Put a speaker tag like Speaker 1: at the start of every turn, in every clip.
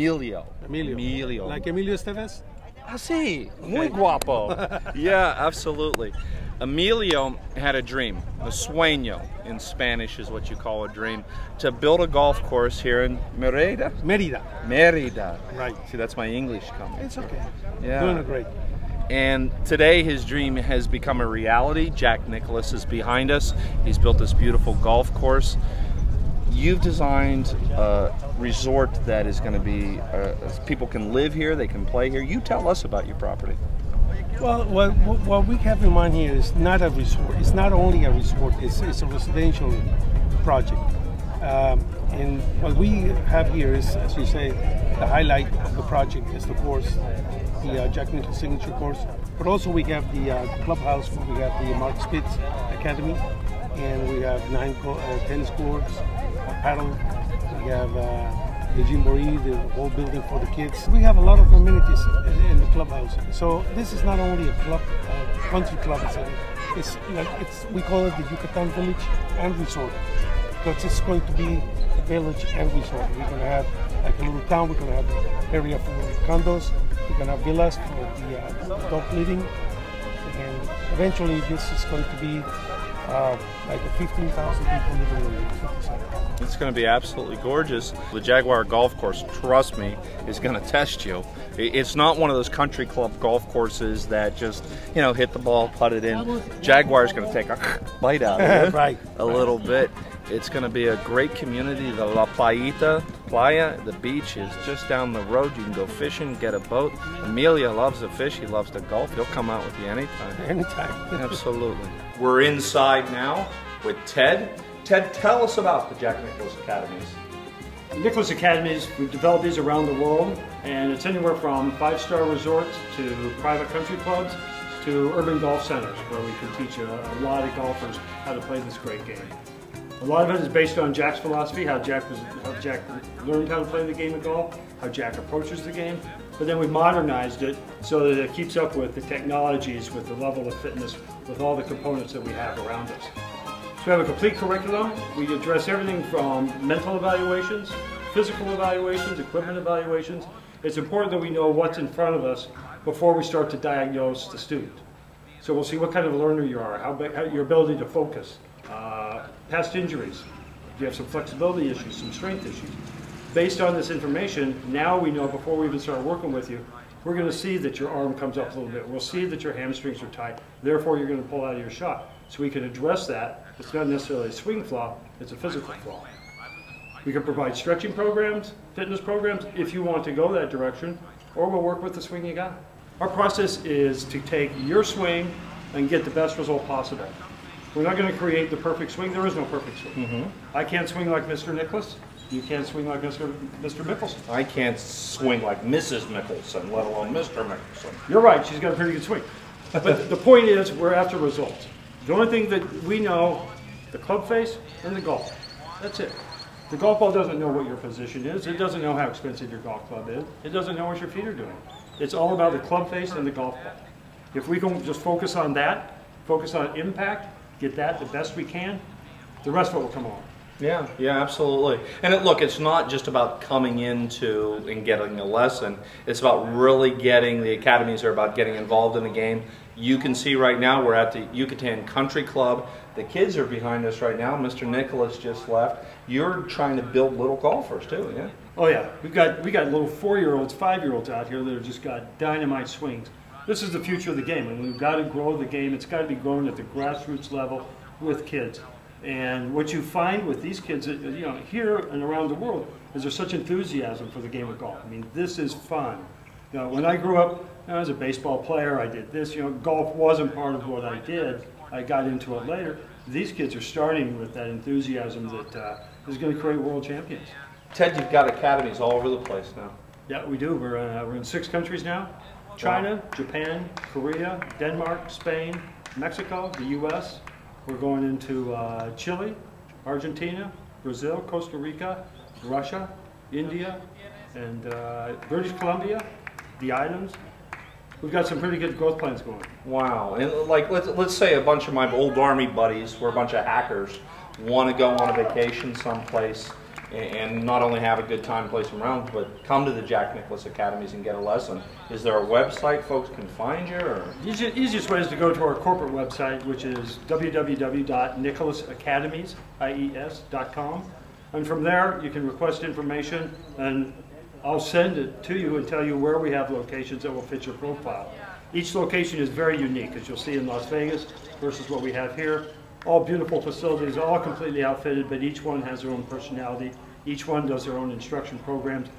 Speaker 1: Emilio.
Speaker 2: Emilio. Like Emilio Estevez?
Speaker 1: Ah, sí, muy guapo. Yeah, absolutely. Emilio had a dream, a sueño in Spanish is what you call a dream, to build a golf course here in Merida. Merida.
Speaker 2: Right.
Speaker 1: See, that's my English coming.
Speaker 2: It's okay.
Speaker 1: Yeah.
Speaker 2: Doing great.
Speaker 1: And today his dream has become a reality. Jack Nicklaus is behind us. He's built this beautiful golf course. You've designed a resort that is going to be, people can live here, they can play here. You tell us about your property.
Speaker 2: Well, what we have in mind here is not a resort. It's not only a resort, it's a residential project. And what we have here is, as you say, the highlight of the project is the course, the Jack Nicklaus signature course. But also we have the clubhouse, we have the Spitz Academy, and we have 9 tennis courts, a paddle, we have the gymboree, the whole building for the kids. We have a lot of amenities in the clubhouse. So this is not only a club, country club, we call it the Yucatan Village and Resort, because it's going to be a village and resort. We're going to have like a little town, we're going to have an area for condos, we're going to have villas for the adult living, and eventually this is going to be like a 15,000 people living in it.
Speaker 1: It's going to be absolutely gorgeous. The Jaguar golf course, trust me, is going to test you. It's not one of those country club golf courses that just, you know, hit the ball, put it in. Jaguar's going to take a bite out of it
Speaker 2: Right.
Speaker 1: a little bit. It's going to be a great community. The La Playa, the beach is just down the road. You can go fishing, get a boat. Emilio loves to fish. He loves to golf. He'll come out with you anytime.
Speaker 2: Anytime.
Speaker 1: Absolutely. We're inside now with Ted. Ted, tell us about the Jack Nicklaus Academies.
Speaker 3: Nicklaus Academies, we've developed these around the world, and it's anywhere from 5-star resorts to private country clubs to urban golf centers where we can teach a lot of golfers how to play this great game. A lot of it is based on Jack's philosophy, how Jack learned how to play the game of golf, how Jack approaches the game, but then we modernized it so that it keeps up with the technologies, with the level of fitness, with all the components that we have around us. So we have a complete curriculum. We address everything from mental evaluations, physical evaluations, equipment evaluations. It's important that we know what's in front of us before we start to diagnose the student. So we'll see what kind of learner you are, how your ability to focus, past injuries, do you have some flexibility issues, some strength issues. Based on this information, now we know before we even start working with you, we're going to see that your arm comes up a little bit. We'll see that your hamstrings are tight. Therefore, you're going to pull out of your shot. So we can address that. It's not necessarily a swing flaw, it's a physical flaw. We can provide stretching programs, fitness programs, if you want to go that direction, or we'll work with the swing you got. Our process is to take your swing and get the best result possible. We're not going to create the perfect swing. There is no perfect swing. I can't swing like Mr. Nicklaus. You can't swing like Mr. Mickelson.
Speaker 1: I can't swing like Mrs. Mickelson, let alone Mr. Mickelson.
Speaker 3: You're right, she's got a pretty good swing. But the point is, we're after results. The only thing that we know, the club face and the golf. That's it. The golf ball doesn't know what your position is. It doesn't know how expensive your golf club is. It doesn't know what your feet are doing. It's all about the club face and the golf ball. If we can just focus on that, focus on impact, get that the best we can, the rest of it will come along.
Speaker 1: Yeah, absolutely. And look, it's not just about coming into and getting a lesson. It's about really getting, the academies are about getting involved in the game. You can see right now we're at the Yucatan Country Club. The kids are behind us right now. Mr. Nicklaus just left. You're trying to build little golfers too, yeah?
Speaker 3: Oh yeah, we got little 4-year-olds, 5-year-olds out here that have just got dynamite swings. This is the future of the game, and we've got to grow the game. It's got to be grown at the grassroots level with kids. And what you find with these kids, you know, here and around the world, is there's such enthusiasm for the game of golf. I mean, this is fun. You know, when I grew up, I was a baseball player. I did this. You know, golf wasn't part of what I did. I got into it later. These kids are starting with that enthusiasm that is going to create world champions.
Speaker 1: Ted, you've got academies all over the place now.
Speaker 3: Yeah, we do. We're in 6 countries now: China, Japan, Korea, Denmark, Spain, Mexico, the U.S. We're going into Chile, Argentina, Brazil, Costa Rica, Russia, India, and British Columbia, the islands. We've got some pretty good growth plans going.
Speaker 1: Wow. And like, let's say a bunch of my old Army buddies, we're a bunch of hackers, want to go on a vacation someplace and not only have a good time, play some rounds, but come to the Jack Nicklaus Academies and get a lesson. Is there a website folks can find you? Or?
Speaker 3: Easiest way is to go to our corporate website, which is www.nicklausacademies.com. And from there, you can request information, and I'll send it to you and tell you where we have locations that will fit your profile. Each location is very unique, as you'll see in Las Vegas versus what we have here. All beautiful facilities, all completely outfitted, but each one has their own personality. Each one does their own instruction programs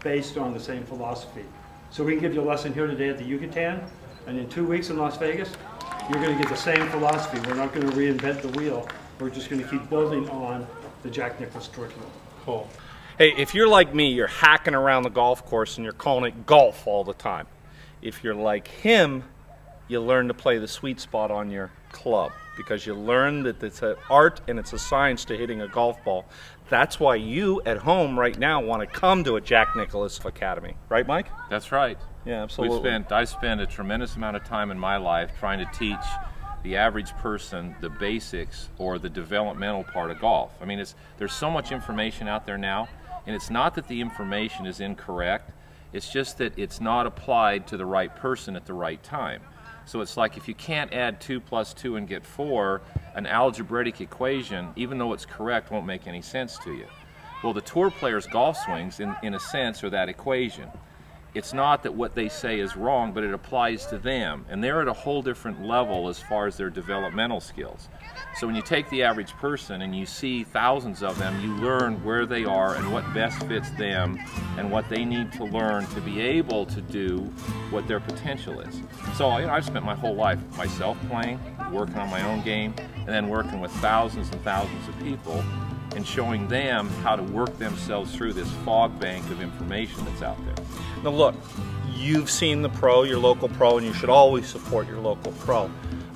Speaker 3: based on the same philosophy. So we can give you a lesson here today at the Yucatan, and in 2 weeks in Las Vegas, you're going to get the same philosophy. We're not going to reinvent the wheel. We're just going to keep building on the Jack Nicklaus curriculum.
Speaker 1: Cool. Hey, if you're like me, you're hacking around the golf course and you're calling it golf all the time. If you're like him, you learn to play the sweet spot on your club, because you learn that it's an art and it's a science to hitting a golf ball. That's why you at home right now want to come to a Jack Nicklaus Academy. Right, Mike?
Speaker 4: That's right.
Speaker 1: Yeah, absolutely.
Speaker 4: I spent a tremendous amount of time in my life trying to teach the average person the basics or the developmental part of golf. I mean, there's so much information out there now, and it's not that the information is incorrect, it's just that it's not applied to the right person at the right time. So it's like if you can't add 2 + 2 and get 4, an algebraic equation, even though it's correct, won't make any sense to you. Well, the tour players' golf swings, in a sense, are that equation. It's not that what they say is wrong, but it applies to them, and they're at a whole different level as far as their developmental skills. So when you take the average person and you see thousands of them, you learn where they are and what best fits them and what they need to learn to be able to do what their potential is. So I've spent my whole life myself playing, working on my own game, and then working with thousands and thousands of people and showing them how to work themselves through this fog bank of information that's out there.
Speaker 1: Now look, you've seen the pro, your local pro, and you should always support your local pro.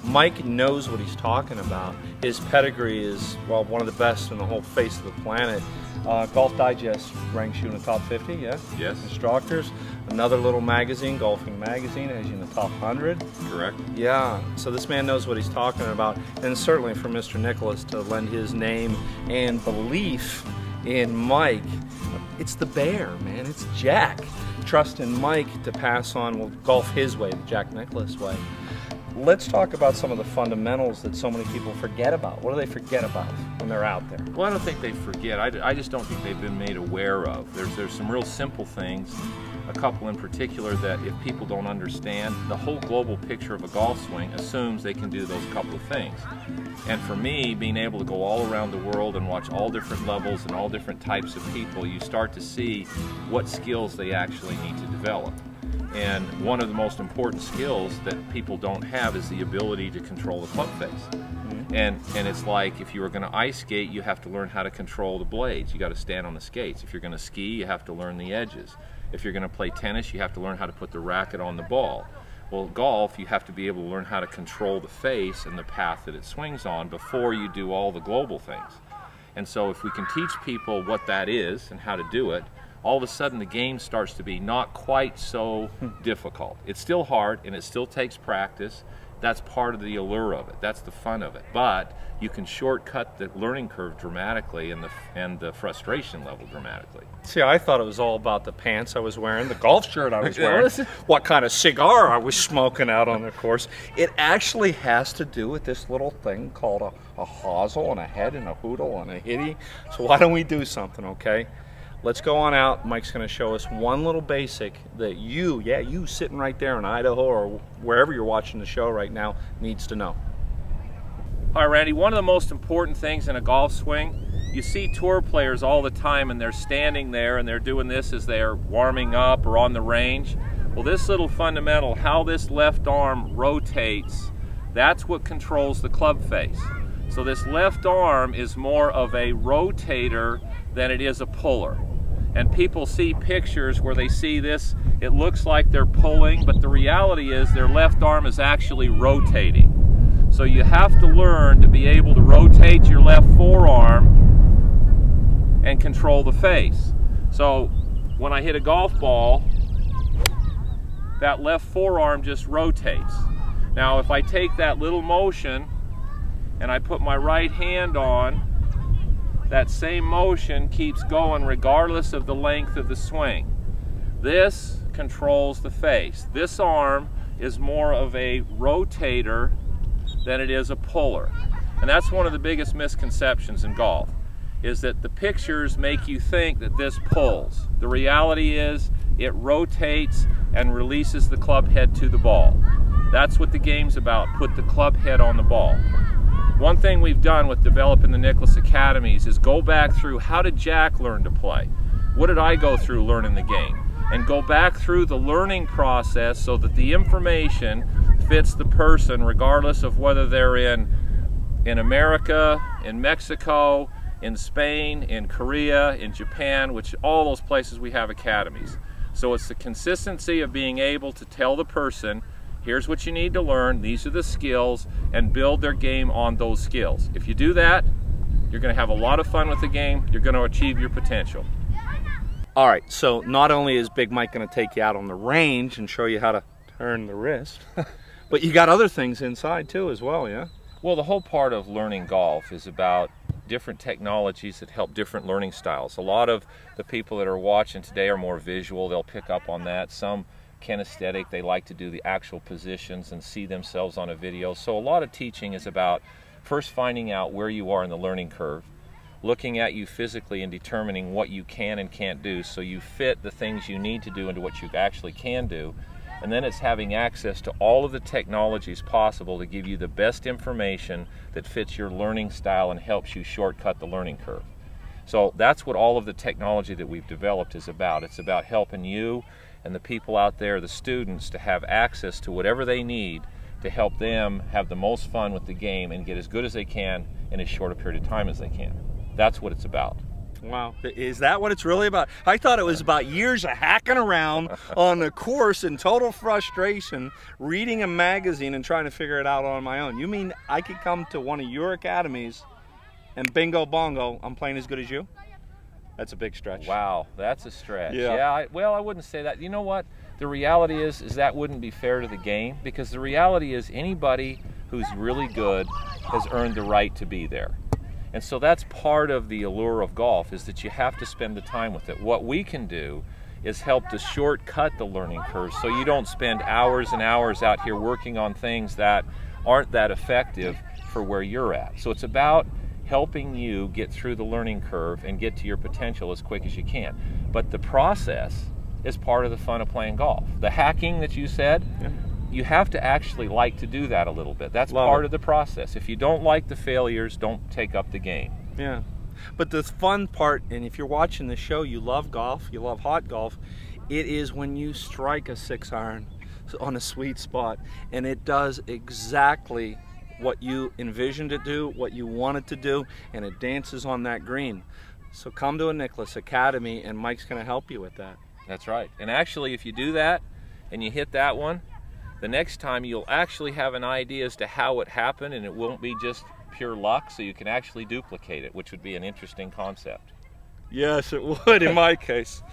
Speaker 1: Mike knows what he's talking about. His pedigree is, well, one of the best in the whole face of the planet. Golf Digest ranks you in the top 50, yeah?
Speaker 4: Yes.
Speaker 1: Instructors. Another little magazine, Golfing Magazine, has you in the top 100.
Speaker 4: Correct.
Speaker 1: Yeah, so this man knows what he's talking about. And certainly for Mr. Nicklaus to lend his name and belief in Mike, it's the bear, man, it's Jack. Trust in Mike to pass on, well, golf his way, the Jack Nicklaus way. Let's talk about some of the fundamentals that so many people forget about. What do they forget about when they're out there?
Speaker 4: Well, I don't think they forget. I just don't think they've been made aware of. There's some real simple things, a couple in particular, that if people don't understand, the whole global picture of a golf swing assumes they can do those couple of things. And for me, being able to go all around the world and watch all different levels and all different types of people, you start to see what skills they actually need to develop. And one of the most important skills that people don't have is the ability to control the club face. Mm-hmm. And it's like if you were going to ice skate, you have to learn how to control the blades. You got to stand on the skates. If you're going to ski, you have to learn the edges. If you're going to play tennis, you have to learn how to put the racket on the ball. Well, golf, you have to be able to learn how to control the face and the path that it swings on before you do all the global things. And so if we can teach people what that is and how to do it, all of a sudden the game starts to be not quite so difficult. It's still hard and it still takes practice. That's part of the allure of it. That's the fun of it. But you can shortcut the learning curve dramatically and the frustration level dramatically.
Speaker 1: See, I thought it was all about the pants I was wearing, the golf shirt I was wearing, what kind of cigar I was smoking out on the course. It actually has to do with this little thing called a hosel and a head and a hoodle and a hitty. So why don't we do something, okay? Let's go on out. Mike's going to show us one little basic that you sitting right there in Idaho or wherever you're watching the show right now, needs to know.
Speaker 4: All right, Randy, one of the most important things in a golf swing, you see tour players all the time and they're standing there and they're doing this as they're warming up or on the range. Well, this little fundamental, how this left arm rotates, that's what controls the club face. So this left arm is more of a rotator than it is a puller. And people see pictures where they see this, it looks like they're pulling, but the reality is their left arm is actually rotating. So you have to learn to be able to rotate your left forearm and control the face. So when I hit a golf ball, that left forearm just rotates. Now if I take that little motion and I put my right hand on that same motion keeps going regardless of the length of the swing. This controls the face. This arm is more of a rotator than it is a puller. And that's one of the biggest misconceptions in golf, is that the pictures make you think that this pulls. The reality is it rotates and releases the club head to the ball. That's what the game's about, put the club head on the ball. One thing we've done with developing the Nicklaus Academies is go back through, how did Jack learn to play? What did I go through learning the game? And go back through the learning process so that the information fits the person regardless of whether they're in America, in Mexico, in Spain, in Korea, in Japan, which all those places we have academies. So it's the consistency of being able to tell the person, here's what you need to learn, these are the skills, and build their game on those skills. If you do that, you're going to have a lot of fun with the game, you're going to achieve your potential.
Speaker 1: All right, so not only is Big Mike going to take you out on the range and show you how to turn the wrist, but you got other things inside too as well, yeah?
Speaker 4: Well, the whole part of learning golf is about different technologies that help different learning styles. A lot of the people that are watching today are more visual, they'll pick up on that. Some kinesthetic, they like to do the actual positions and see themselves on a video. So a lot of teaching is about first finding out where you are in the learning curve, looking at you physically and determining what you can and can't do so you fit the things you need to do into what you actually can do. And then it's having access to all of the technologies possible to give you the best information that fits your learning style and helps you shortcut the learning curve. So that's what all of the technology that we've developed is about. It's about helping you and the people out there, the students, to have access to whatever they need to help them have the most fun with the game and get as good as they can in as short a period of time as they can. That's what it's about.
Speaker 1: Wow, is that what it's really about? I thought it was about years of hacking around on the course in total frustration, reading a magazine and trying to figure it out on my own. You mean I could come to one of your academies and bingo bongo, I'm playing as good as you? That's a big stretch.
Speaker 4: Wow, that's a stretch.
Speaker 1: Yeah.
Speaker 4: Well, I wouldn't say that. You know what? The reality is that wouldn't be fair to the game, because the reality is anybody who's really good has earned the right to be there. And so that's part of the allure of golf, is that you have to spend the time with it. What we can do is help to shortcut the learning curve so you don't spend hours and hours out here working on things that aren't that effective for where you're at. So it's about helping you get through the learning curve and get to your potential as quick as you can. But the process is part of the fun of playing golf. The hacking that you said, you have to actually like to do that a little bit. That's part of the process. If you don't like the failures, don't take up the game.
Speaker 1: Yeah. But the fun part, and if you're watching the show, you love golf, you love hot golf, it is when you strike a 6-iron on a sweet spot and it does exactly what you envisioned it do, what you want it to do, and it dances on that green. So come to a Nicklaus Academy and Mike's going to help you with that.
Speaker 4: That's right. And actually, if you do that and you hit that one, the next time you'll actually have an idea as to how it happened, and it won't be just pure luck, so you can actually duplicate it, which would be an interesting concept.
Speaker 1: Yes, it would in my case.